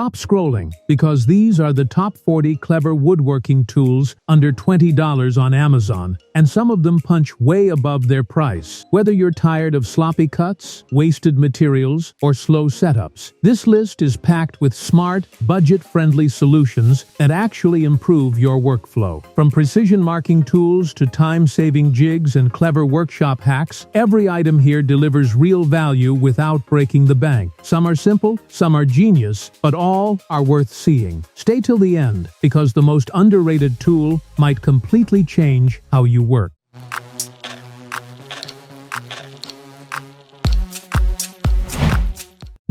Stop scrolling, because these are the top 40 clever woodworking tools under $20 on Amazon, and some of them punch way above their price. Whether you're tired of sloppy cuts, wasted materials, or slow setups, this list is packed with smart, budget-friendly solutions that actually improve your workflow. From precision marking tools to time-saving jigs and clever workshop hacks, every item here delivers real value without breaking the bank. Some are simple, some are genius, but all are worth seeing. Stay till the end, because the most underrated tool might completely change how you work.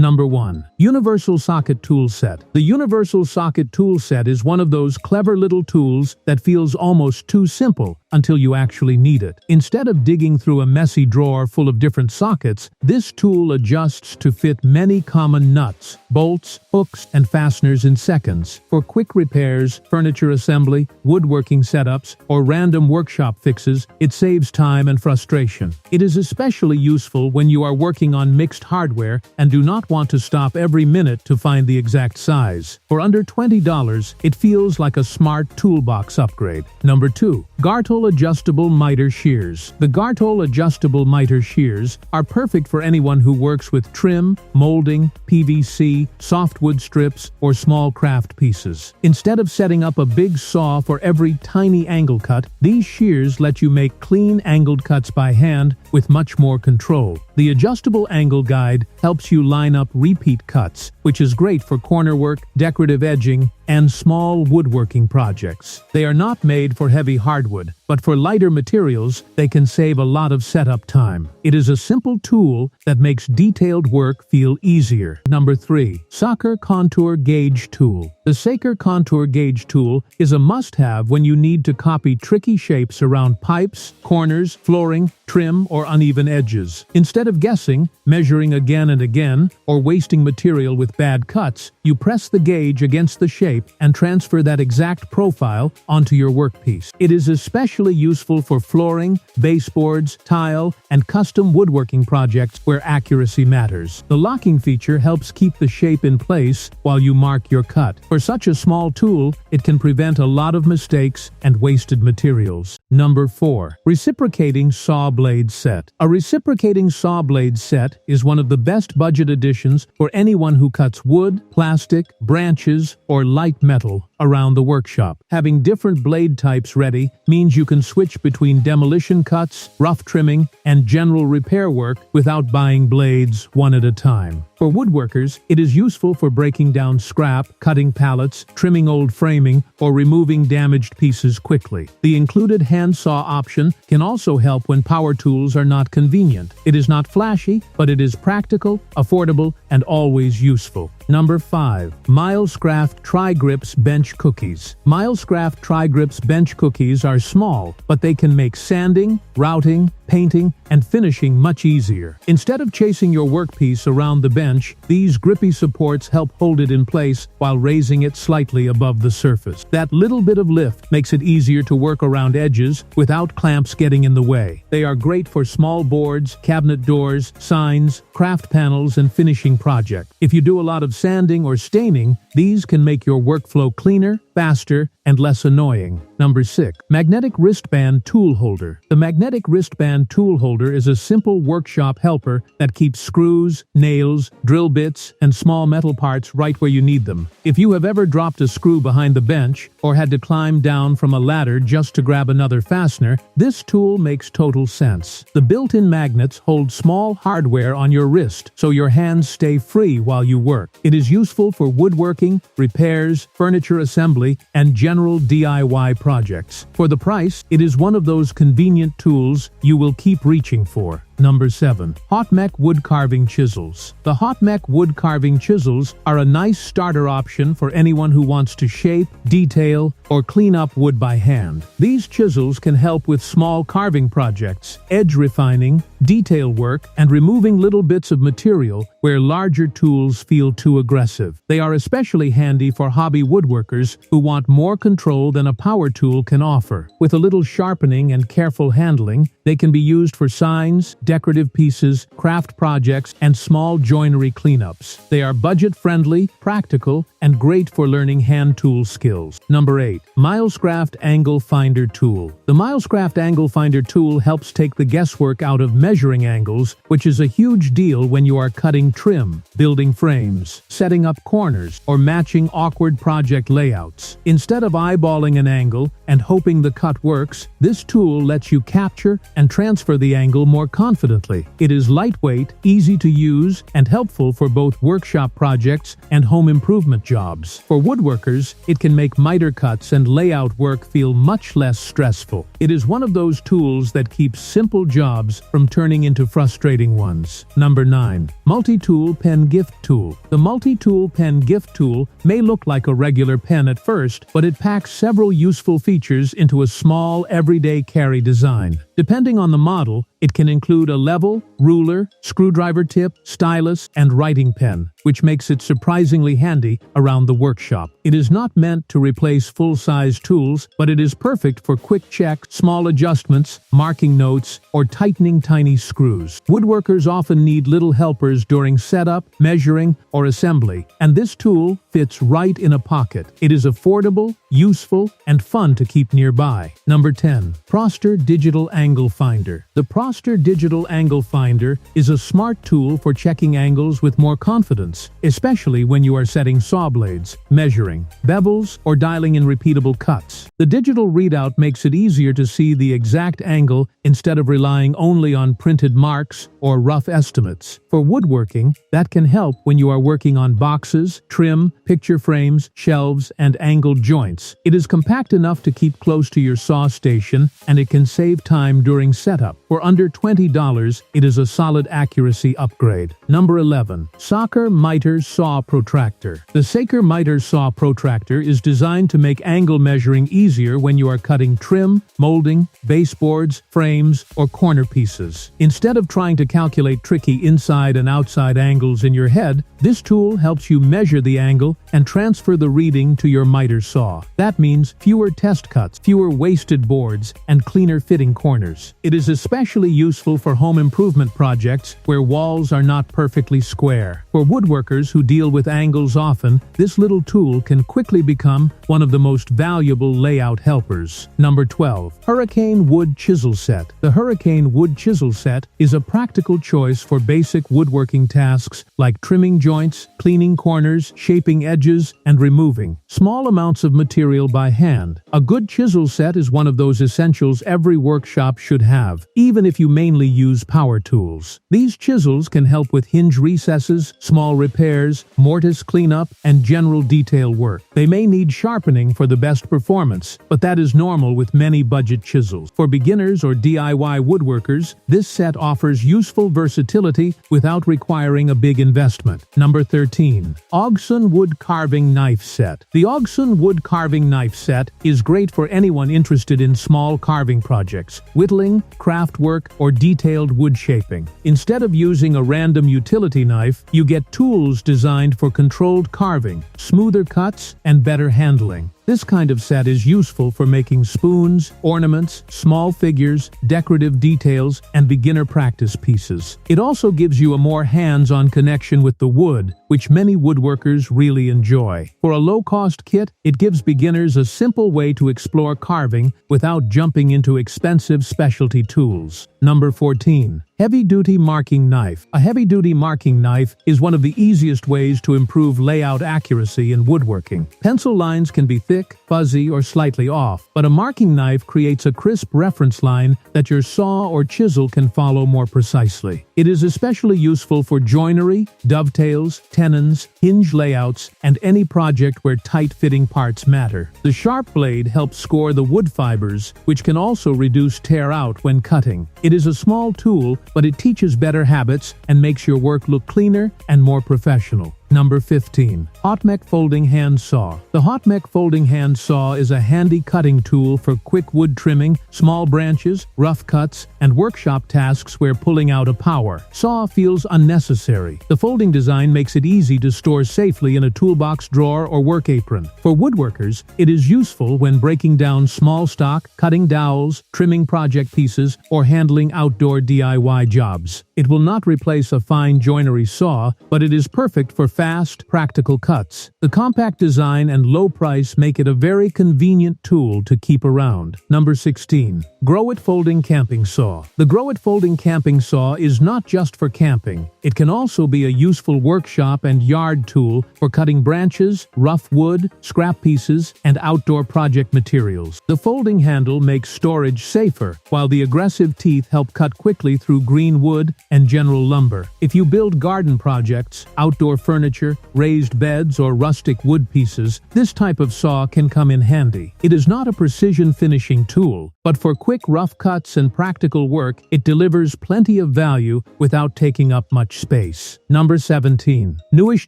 Number 1. Universal Socket Tool Set. The Universal Socket Tool Set is one of those clever little tools that feels almost too simple until you actually need it. Instead of digging through a messy drawer full of different sockets, this tool adjusts to fit many common nuts, bolts, hooks, and fasteners in seconds. For quick repairs, furniture assembly, woodworking setups, or random workshop fixes, it saves time and frustration. It is especially useful when you are working on mixed hardware and do not want to stop every minute to find the exact size. For under $20, it feels like a smart toolbox upgrade. Number 2. GARTOL Adjustable Miter Shears. The GARTOL Adjustable Miter Shears are perfect for anyone who works with trim, molding, PVC, softwood strips, or small craft pieces. Instead of setting up a big saw for every tiny angle cut, these shears let you make clean angled cuts by hand with much more control. The adjustable angle guide helps you line up repeat cuts, which is great for corner work, decorative edging, and small woodworking projects. They are not made for heavy hardwood, but for lighter materials, they can save a lot of setup time. It is a simple tool that makes detailed work feel easier. Number 3. Saker Contour Gauge Tool. The Saker Contour Gauge Tool is a must-have when you need to copy tricky shapes around pipes, corners, flooring, trim, or uneven edges. Instead of guessing, measuring again and again, or wasting material with bad cuts, you press the gauge against the shape and transfer that exact profile onto your workpiece. It is especially useful for flooring, baseboards, tile, and custom woodworking projects where accuracy matters. The locking feature helps keep the shape in place while you mark your cut. For such a small tool, it can prevent a lot of mistakes and wasted materials. Number 4. Reciprocating Saw Blade Set. A reciprocating saw blade set is one of the best budget additions for anyone who cuts wood, plastic, branches, or light metal around the workshop. Having different blade types ready means you can switch between demolition cuts, rough trimming, and general repair work without buying blades one at a time. For woodworkers, it is useful for breaking down scrap, cutting pallets, trimming old framing, or removing damaged pieces quickly. The included handsaw option can also help when power tools are not convenient. It is not flashy, but it is practical, affordable, and always useful. Number 5. Milescraft TriGrips Bench Cookies. Milescraft TriGrips Bench Cookies are small, but they can make sanding, routing, painting, and finishing much easier. Instead of chasing your workpiece around the bench, these grippy supports help hold it in place while raising it slightly above the surface. That little bit of lift makes it easier to work around edges without clamps getting in the way. They are great for small boards, cabinet doors, signs, craft panels, and finishing projects. If you do a lot of sanding or staining, these can make your workflow cleaner, faster, and less annoying. Number 6. Magnetic Wristband Tool Holder. The magnetic wristband tool holder is a simple workshop helper that keeps screws, nails, drill bits, and small metal parts right where you need them. If you have ever dropped a screw behind the bench or had to climb down from a ladder just to grab another fastener, this tool makes total sense. The built-in magnets hold small hardware on your wrist, so your hands stay free while you work. It is useful for woodworking, repairs, furniture assembly, and general DIY projects. For the price, it is one of those convenient tools you will keep reaching for. Number 7. HAUTMEC Wood Carving Chisels. The HAUTMEC Wood Carving Chisels are a nice starter option for anyone who wants to shape, detail, or clean up wood by hand. These chisels can help with small carving projects, edge refining, detail work, and removing little bits of material where larger tools feel too aggressive. They are especially handy for hobby woodworkers who want more control than a power tool can offer. With a little sharpening and careful handling, they can be used for signs, decorative pieces, craft projects, and small joinery cleanups. They are budget-friendly, practical, and great for learning hand tool skills. Number 8. Milescraft AngleFinder Tool. The Milescraft AngleFinder tool helps take the guesswork out of measuring angles, which is a huge deal when you are cutting trim, building frames, setting up corners, or matching awkward project layouts. Instead of eyeballing an angle and hoping the cut works, this tool lets you capture and transfer the angle more confidently. It is lightweight, easy to use, and helpful for both workshop projects and home improvement jobs. For woodworkers, it can make miter cuts and layout work feel much less stressful. It is one of those tools that keeps simple jobs from turning into frustrating ones. Number 9. Multitool Pen Gift Tool. The Multitool Pen Gift Tool may look like a regular pen at first, but it packs several useful features into a small, everyday carry design. Depending on the model, it can include a level, ruler, screwdriver tip, stylus, and writing pen, which makes it surprisingly handy around the workshop. It is not meant to replace full-size tools, but it is perfect for quick check, small adjustments, marking notes, or tightening tiny screws. Woodworkers often need little helpers during setup, measuring, or assembly, and this tool fits right in a pocket. It is affordable, useful, and fun to keep nearby. Number 10. Proster Digital Angle Finder. The Proster Digital Angle Finder is a smart tool for checking angles with more confidence, especially when you are setting saw blades, measuring, bevels, or dialing in repeatable cuts. The digital readout makes it easier to see the exact angle instead of relying only on printed marks or rough estimates. For woodworking, that can help when you are working on boxes, trim, picture frames, shelves, and angled joints. It is compact enough to keep close to your saw station, and it can save time during setup. For under $20, it is a solid accuracy upgrade. Number 11. Saker Miter Saw Protractor. The Saker Miter Saw Protractor is designed to make angle measuring easier when you are cutting trim, molding, baseboards, frames, or corner pieces. Instead of trying to calculate tricky inside and outside angles in your head, this tool helps you measure the angle and transfer the reading to your miter saw. That means fewer test cuts, fewer wasted boards, and cleaner fitting corners. It is especially useful for home improvement projects where walls are not perfectly square. For woodworkers who deal with angles often, this little tool can quickly become one of the most valuable layout helpers. Number 12. Hurricane Wood Chisel Set. The Hurricane Wood Chisel Set is a practical choice for basic woodworking tasks like trimming joints, cleaning corners, shaping edges, and removing small amounts of material by hand. A good chisel set is one of those essentials every workshop should have, even if you mainly use power tools. These chisels can help with hinge recesses, small repairs, mortise cleanup, and general detail work. They may need sharpening for the best performance, but that is normal with many budget chisels. For beginners or DIY woodworkers, this set offers useful versatility without requiring a big investment. Number 13. AUGSUN Wood Carving Knife Set. The AUGSUN Wood Carving Knife Set is great for anyone interested in small carving projects, whittling, craft work, or detailed wood shaping. Instead of using a random utility knife, you get tools designed for controlled carving, smoother cuts, and better handling. This kind of set is useful for making spoons, ornaments, small figures, decorative details, and beginner practice pieces. It also gives you a more hands-on connection with the wood, which many woodworkers really enjoy. For a low-cost kit, it gives beginners a simple way to explore carving without jumping into expensive specialty tools. Number 14. Heavy-duty marking knife. A heavy-duty marking knife is one of the easiest ways to improve layout accuracy in woodworking. Pencil lines can be thick, fuzzy, or slightly off, but a marking knife creates a crisp reference line that your saw or chisel can follow more precisely. It is especially useful for joinery, dovetails, tenons, hinge layouts, and any project where tight-fitting parts matter. The sharp blade helps score the wood fibers, which can also reduce tear out when cutting. It is a small tool, but it teaches better habits and makes your work look cleaner and more professional. Number 15. HAUTMEC Folding Hand Saw. The HAUTMEC Folding Hand Saw is a handy cutting tool for quick wood trimming, small branches, rough cuts, and workshop tasks where pulling out a power saw feels unnecessary. The folding design makes it easy to store safely in a toolbox drawer or work apron. For woodworkers, it is useful when breaking down small stock, cutting dowels, trimming project pieces, or handling outdoor DIY jobs. It will not replace a fine joinery saw, but it is perfect for fast, practical cuts. The compact design and low price make it a very convenient tool to keep around. Number 16. Grow It Folding Camping Saw. The Grow It Folding Camping Saw is not just for camping. It can also be a useful workshop and yard tool for cutting branches, rough wood, scrap pieces, and outdoor project materials. The folding handle makes storage safer, while the aggressive teeth help cut quickly through green wood and general lumber. If you build garden projects, outdoor furniture, raised beds, or rustic wood pieces, this type of saw can come in handy. It is not a precision finishing tool, but for quick rough cuts and practical work, it delivers plenty of value without taking up much space. Number 17. Newish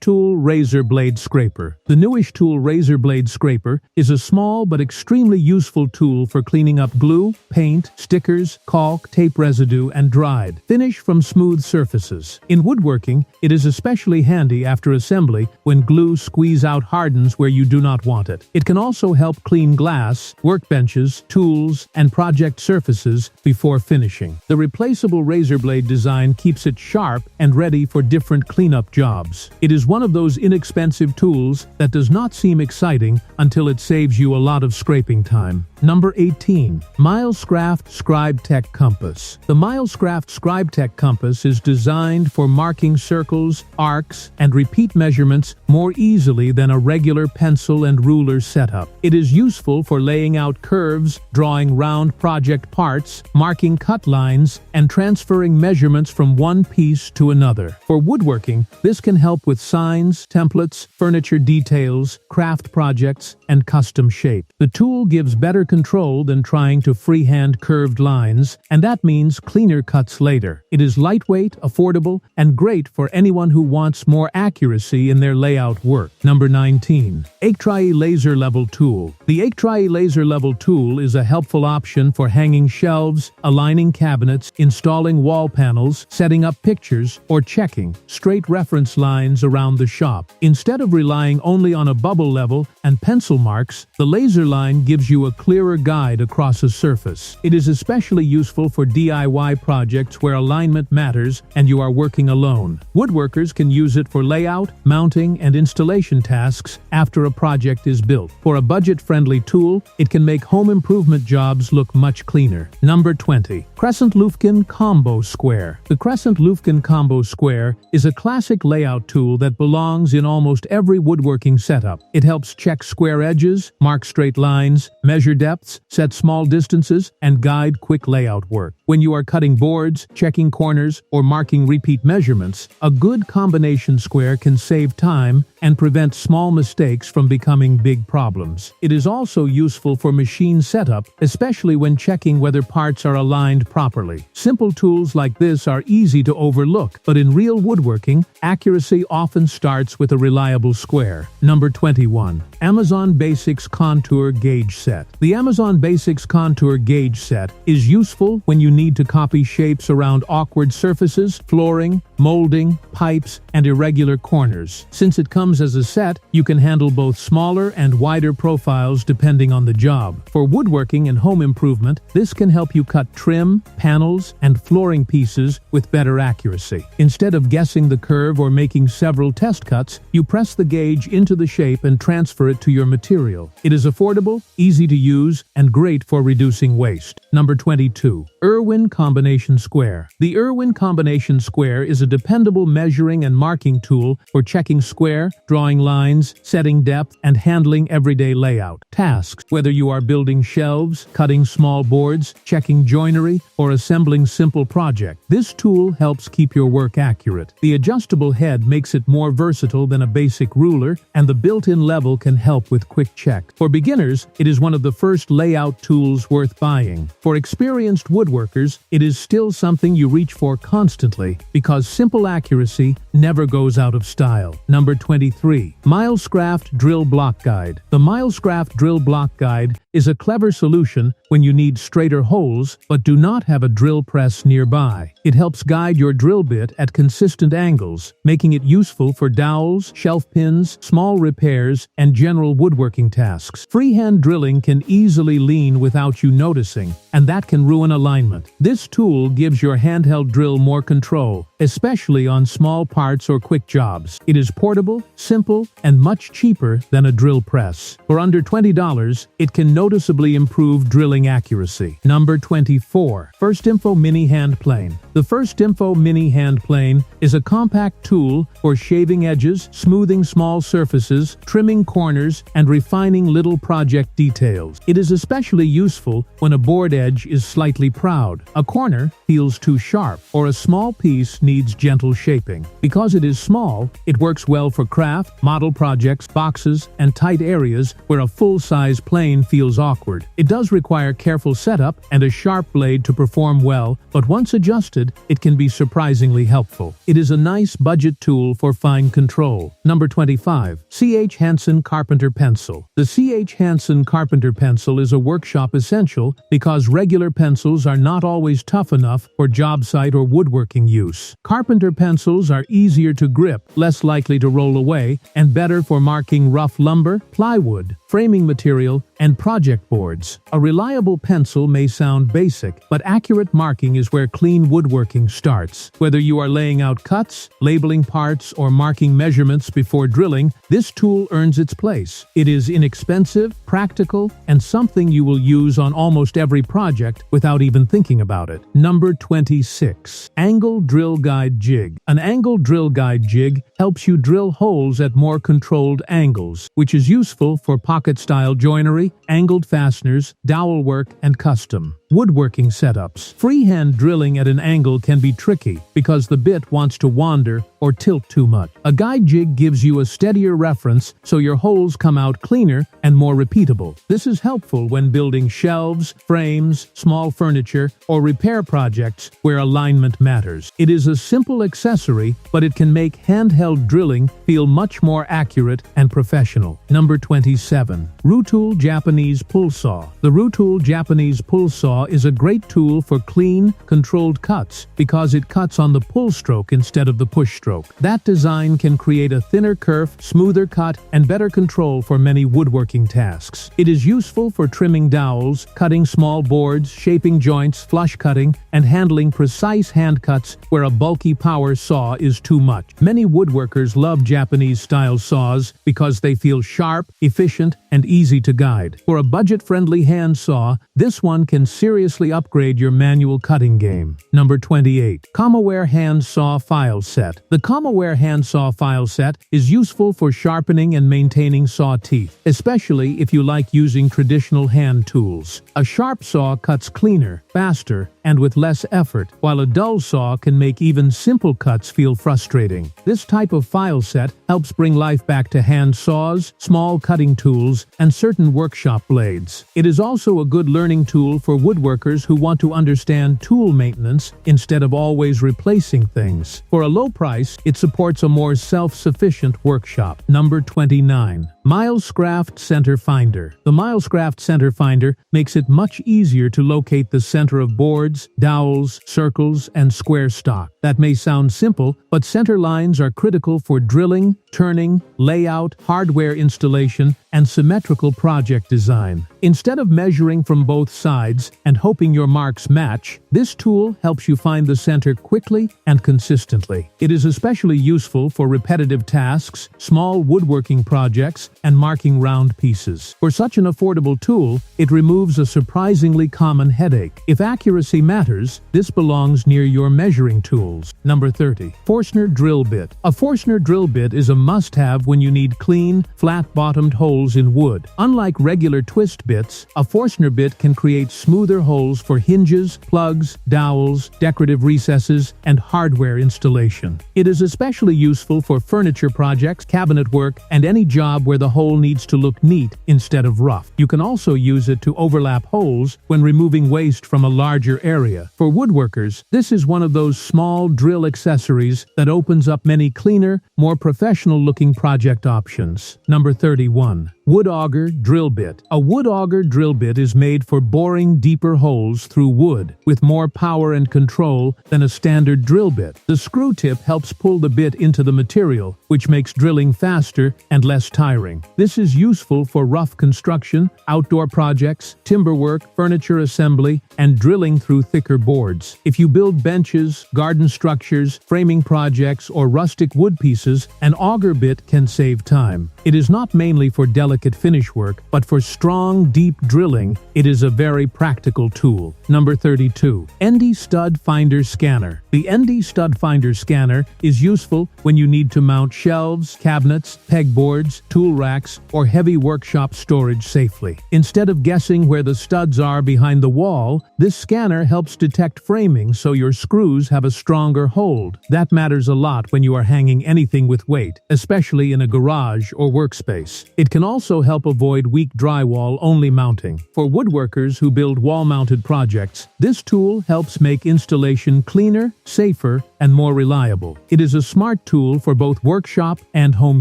Tool Razor Blade Scraper. The Newish Tool Razor Blade Scraper is a small but extremely useful tool for cleaning up glue, paint, stickers, caulk, tape residue, and dried finish from smooth surfaces. In woodworking, it is especially handy after assembly when glue squeeze out hardens where you do not want it. It can also help clean glass, workbenches, tools, and project surfaces before finishing. The replaceable razor blade design keeps it sharp and ready for different cleanup jobs. It is one of those inexpensive tools that does not seem exciting until it saves you a lot of scraping time. Number 18. Milescraft Scribe Tech Compass. The Milescraft Scribe Tech Compass is designed for marking circles, arcs, and repeat measurements more easily than a regular pencil and ruler setup. It is useful for laying out curves, drawing round project parts, marking cut lines, and transferring measurements from one piece to another. For woodworking, this can help with signs, templates, furniture details, craft projects, and custom shape. The tool gives better control than trying to freehand curved lines, and that means cleaner cuts later. It is lightweight, affordable, and great for anyone who wants more accuracy in their layout work. Number 19. AUGSUN Laser Level Tool. The AUGSUN Laser Level Tool is a helpful option for hanging shelves, aligning cabinets, installing wall panels, setting up pictures, or checking straight reference lines around the shop. Instead of relying only on a bubble level and pencil marks, the laser line gives you a clearer guide across a surface. It is especially useful for DIY projects where alignment matters and you are working alone. Woodworkers can use it for layout, mounting, and installation tasks after a project is built. For a budget-friendly tool, it can make home improvement jobs look much cleaner. Number 20. Crescent Lufkin Combo Square. The Crescent Lufkin Combo Square is a classic layout tool that belongs in almost every woodworking setup. It helps check square edges, mark straight lines, measure depths, set small distances, and guide quick layout work. When you are cutting boards, checking corners, or marking repeat measurements, a good combination square can save time and prevent small mistakes from becoming big problems. It is also useful for machine setup, especially when checking whether parts are aligned properly. Simple tools like this are easy to overlook, but in real woodworking, accuracy often starts with a reliable square. Number 21. Amazon Basics Contour Gauge Set. The Amazon Basics Contour Gauge Set is useful when you need to copy shapes around awkward surfaces, flooring, molding, pipes, and irregular corners. Since it comes as a set, you can handle both smaller and wider profiles depending on the job. For woodworking and home improvement, this can help you cut trim, panels, and flooring pieces with better accuracy. Instead of guessing the curve or making several test cuts, you press the gauge into the shape and transfer it to your material. It is affordable, easy to use, and great for reducing waste. Number 22. Irwin Combination Square. The Irwin Combination Square is a dependable measuring and marking tool for checking square, drawing lines, setting depth, and handling everyday layout tasks. Whether you are building shelves, cutting small boards, checking joinery, or assembling simple projects, this tool helps keep your work accurate. The adjustable head makes it more versatile than a basic ruler, and the built-in level can help with quick check. For beginners, it is one of the first layout tools worth buying. For experienced woodworkers, it is still something you reach for constantly because simple accuracy never goes out of style. Number 23. Milescraft Drill Block Guide. The Milescraft Drill Block Guide is a clever solution when you need straighter holes but do not have a drill press nearby. It helps guide your drill bit at consistent angles, making it useful for dowels, shelf pins, small repairs, and general woodworking tasks. Freehand drilling can easily lean without you noticing, and that can ruin alignment. This tool gives your handheld drill more control, especially on small parts or quick jobs. It is portable, simple, and much cheaper than a drill press. For under $20, it can noticeably improve drilling accuracy. Number 24. Firstinfo Mini Hand Plane. The Firstinfo Mini Hand Plane is a compact tool for shaving edges, smoothing small surfaces, trimming corners, and refining little project details. It is especially useful when a board edge is slightly proud, a corner feels too sharp, or a small piece needs gentle shaping. Because it is small, it works well for craft, model projects, boxes, and tight areas where a full-size plane feels awkward. It does require careful setup and a sharp blade to perform well, but once adjusted, it can be surprisingly helpful. It is a nice budget tool for fine control. Number 25. C.H. Hansen Carpenter Pencil. The C.H. Hansen Carpenter Pencil is a workshop essential because regular pencils are not always tough enough for job site or woodworking use. Carpenter pencils are easier to grip, less likely to roll away, and better for marking rough lumber, plywood, framing material, and project boards. A reliable pencil may sound basic, but accurate marking is where clean woodworking starts. Whether you are laying out cuts, labeling parts, or marking measurements before drilling, this tool earns its place. It is inexpensive, practical, and something you will use on almost every project without even thinking about it. Number 26. Angle Drill Guide Jig. An angle drill guide jig helps you drill holes at more controlled angles, which is useful for pocket-style joinery, angled fasteners, dowel work, and custom woodworking setups. Freehand drilling at an angle can be tricky because the bit wants to wander or tilt too much. A guide jig gives you a steadier reference so your holes come out cleaner and more repeatable. This is helpful when building shelves, frames, small furniture, or repair projects where alignment matters. It is a simple accessory, but it can make handheld drilling feel much more accurate and professional. Number 27. Retool Japanese Pull Saw. The Retool Japanese Pull Saw is a great tool for clean, controlled cuts because it cuts on the pull stroke instead of the push stroke. That design can create a thinner kerf, smoother cut, and better control for many woodworking tasks. It is useful for trimming dowels, cutting small boards, shaping joints, flush cutting, and handling precise hand cuts where a bulky power saw is too much. Many woodworkers love Japanese-style saws because they feel sharp, efficient, and easy to guide. For a budget-friendly hand saw, this one can seriously upgrade your manual cutting game. Number 28. Comaware Hand Saw File Set. The Comaware Hand Saw File Set is useful for sharpening and maintaining saw teeth, especially if you like using traditional hand tools. A sharp saw cuts cleaner, faster, and with less effort, while a dull saw can make even simple cuts feel frustrating. This type of file set helps bring life back to hand saws, small cutting tools, and certain workshop blades. It is also a good learning tool for woodworkers who want to understand tool maintenance instead of always replacing things. For a low price, it supports a more self-sufficient workshop. Number 29. Milescraft Center Finder. The Milescraft Center Finder makes it much easier to locate the center of boards, dowels, circles, and square stock. That may sound simple, but center lines are critical for drilling, turning, layout, hardware installation, and symmetrical project design. Instead of measuring from both sides and hoping your marks match, this tool helps you find the center quickly and consistently. It is especially useful for repetitive tasks, small woodworking projects, and marking round pieces. For such an affordable tool, it removes a surprisingly common headache. If accuracy matters, this belongs near your measuring tools. Number 30. Forstner Drill Bit. A Forstner drill bit is a must-have when you need clean, flat-bottomed holes in wood. Unlike regular twist bits, a Forstner bit can create smoother holes for hinges, plugs, dowels, decorative recesses, and hardware installation. It is especially useful for furniture projects, cabinet work, and any job where the hole needs to look neat instead of rough. You can also use it to overlap holes when removing waste from a larger area. For woodworkers, this is one of those small drill accessories that opens up many cleaner, more professional-looking project options. Number 31. Wood auger drill bit. A wood auger drill bit is made for boring deeper holes through wood, with more power and control than a standard drill bit. The screw tip helps pull the bit into the material, which makes drilling faster and less tiring. This is useful for rough construction, outdoor projects, timber work, furniture assembly, and drilling through thicker boards. If you build benches, garden structures, framing projects, or rustic wood pieces, an auger bit can save time. It is not mainly for delicate finish work, but for strong, deep drilling, it is a very practical tool. Number 32. ND Stud Finder Scanner. The ND Stud Finder Scanner is useful when you need to mount shelves, cabinets, pegboards, tool racks, or heavy workshop storage safely. Instead of guessing where the studs are behind the wall, this scanner helps detect framing so your screws have a stronger hold. That matters a lot when you are hanging anything with weight, especially in a garage or workspace. It can also help avoid weak drywall-only mounting. For woodworkers who build wall-mounted projects, this tool helps make installation cleaner, safer, and more reliable. It is a smart tool for both workshop and home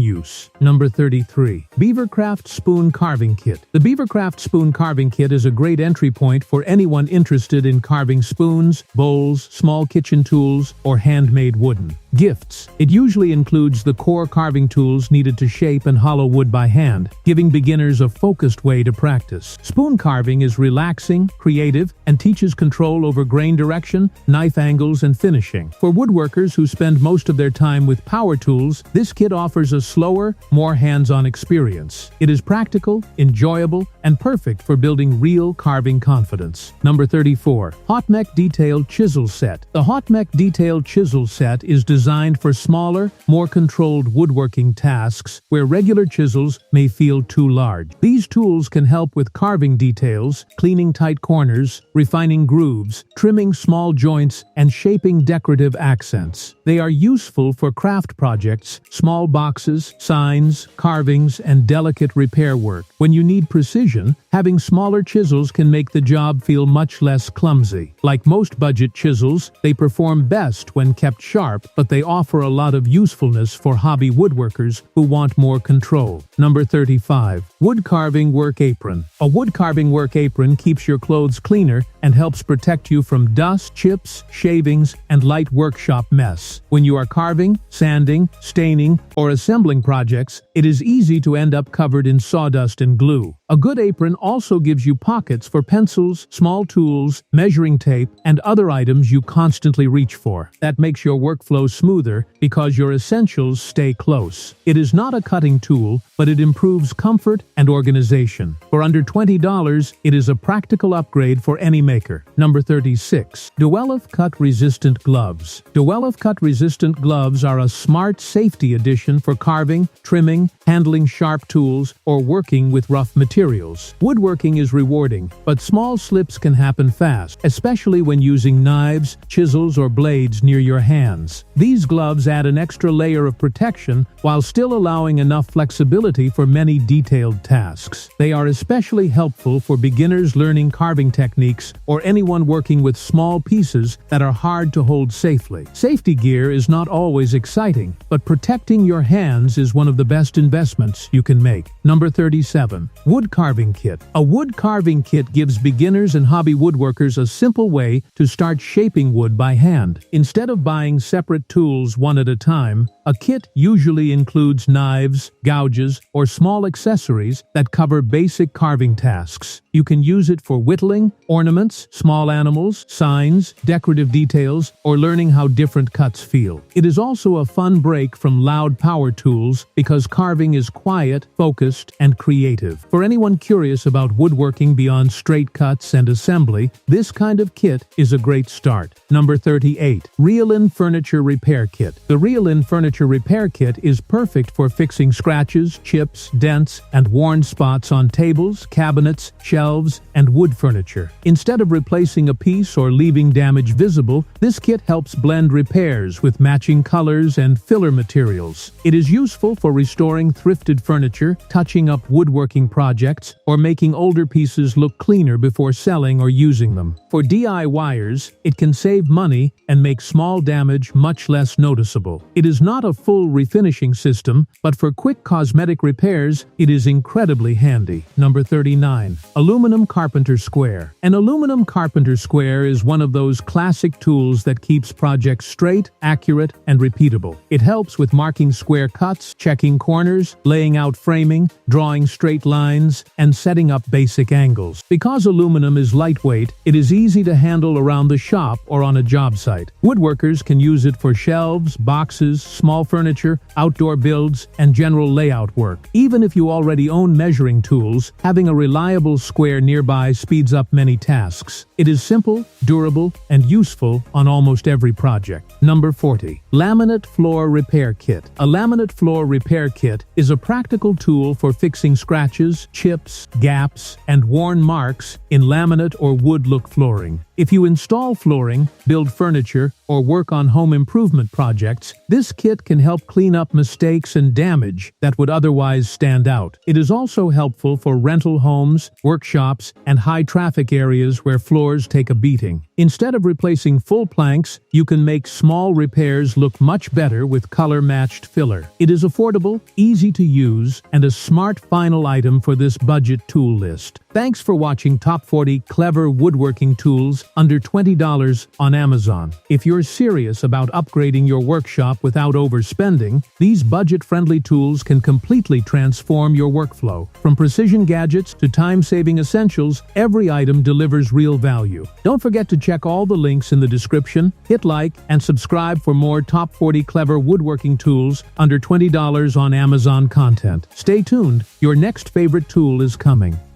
use. Number 33. Beavercraft Spoon Carving Kit. The Beavercraft Spoon Carving Kit is a great entry point for anyone interested in carving spoons, bowls, small kitchen tools, or handmade wooden gifts. It usually includes the core carving tools needed to shape and hollow wood by hand, giving beginners a focused way to practice. Spoon carving is relaxing, creative, and teaches control over grain direction, knife angles, and finishing. For woodworkers who spend most of their time with power tools, this kit offers a slower, more hands-on experience. It is practical, enjoyable, and perfect for building real carving confidence. Number 34. HAUTMEC Detailed Chisel Set. The HAUTMEC Detailed Chisel Set is designed for smaller, more controlled woodworking tasks where regular chisels may feel too large. These tools can help with carving details, cleaning tight corners, refining grooves, trimming small joints, and shaping decorative accents. They are useful for craft projects, small boxes, signs, carvings, and delicate repair work. When you need precision, having smaller chisels can make the job feel much less clumsy. Like most budget chisels, they perform best when kept sharp, but they offer a lot of usefulness for hobby woodworkers who want more control. Number 35. Wood Carving Work Apron. A wood carving work apron keeps your clothes cleaner and helps protect you from dust, chips, shavings, and light workshop mess. When you are carving, sanding, staining, or assembling projects, it is easy to end up covered in sawdust and glue. A good apron also gives you pockets for pencils, small tools, measuring tape, and other items you constantly reach for. That makes your workflow smoother because your essentials stay close. It is not a cutting tool, but it improves comfort and organization. For under $20, it is a practical upgrade for any maker. Number 36. Dwelleth Cut Resistant Gloves. Dwelleth Cut Resistant Gloves are a smart safety addition for carving, trimming, handling sharp tools, or working with rough materials. Woodworking is rewarding, but small slips can happen fast, especially when using knives, chisels, or blades near your hands. These gloves add an extra layer of protection while still allowing enough flexibility for many detailed tasks. They are especially helpful for beginners learning carving techniques or anyone working with small pieces that are hard to hold safely. Safety gear is not always exciting, but protecting your hands is one of the best investments you can make. Number 37. Wood Carving Kit. A wood carving kit gives beginners and hobby woodworkers a simple way to start shaping wood by hand. Instead of buying separate tools one at a time, a kit usually includes knives, gouges, or small accessories that cover basic carving tasks. You can use it for whittling, ornaments, small animals, signs, decorative details, or learning how different cuts feel. It is also a fun break from loud power tools because carving is quiet, focused, and creative. For anyone curious about woodworking beyond straight cuts and assembly, this kind of kit is a great start. Number 38. Reel-In Furniture Repair Kit. The Reel-In Furniture Repair Kit is perfect for fixing scratches, chips, dents, and worn spots on tables, cabinets, shelves, shelves, and wood furniture. Instead of replacing a piece or leaving damage visible, this kit helps blend repairs with matching colors and filler materials. It is useful for restoring thrifted furniture, touching up woodworking projects, or making older pieces look cleaner before selling or using them. For DIYers, it can save money and make small damage much less noticeable. It is not a full refinishing system, but for quick cosmetic repairs, it is incredibly handy. Number 39. Aluminum Carpenter Square. An aluminum carpenter square is one of those classic tools that keeps projects straight, accurate, and repeatable. It helps with marking square cuts, checking corners, laying out framing, drawing straight lines, and setting up basic angles. Because aluminum is lightweight, it is easy to handle around the shop or on a job site. Woodworkers can use it for shelves, boxes, small furniture, outdoor builds, and general layout work. Even if you already own measuring tools, having a reliable square nearby speeds up many tasks. It is simple, durable, and useful on almost every project. Number 40. Laminate Floor Repair Kit. A laminate floor repair kit is a practical tool for fixing scratches, chips, gaps, and worn marks in laminate or wood look flooring. If you install flooring, build furniture, or work on home improvement projects, this kit can help clean up mistakes and damage that would otherwise stand out. It is also helpful for rental homes, workshops, and high-traffic areas where floors take a beating. Instead of replacing full planks, you can make small repairs look much better with color-matched filler. It is affordable, easy to use, and a smart final item for this budget tool list. Thanks for watching Top 40 Clever Woodworking Tools under $20 on Amazon. If you're serious about upgrading your workshop without overspending, these budget-friendly tools can completely transform your workflow. From precision gadgets to time-saving essentials, every item delivers real value. Don't forget to check all the links in the description, hit like, and subscribe for more Top 40 Clever Woodworking Tools under $20 on Amazon content. Stay tuned, your next favorite tool is coming.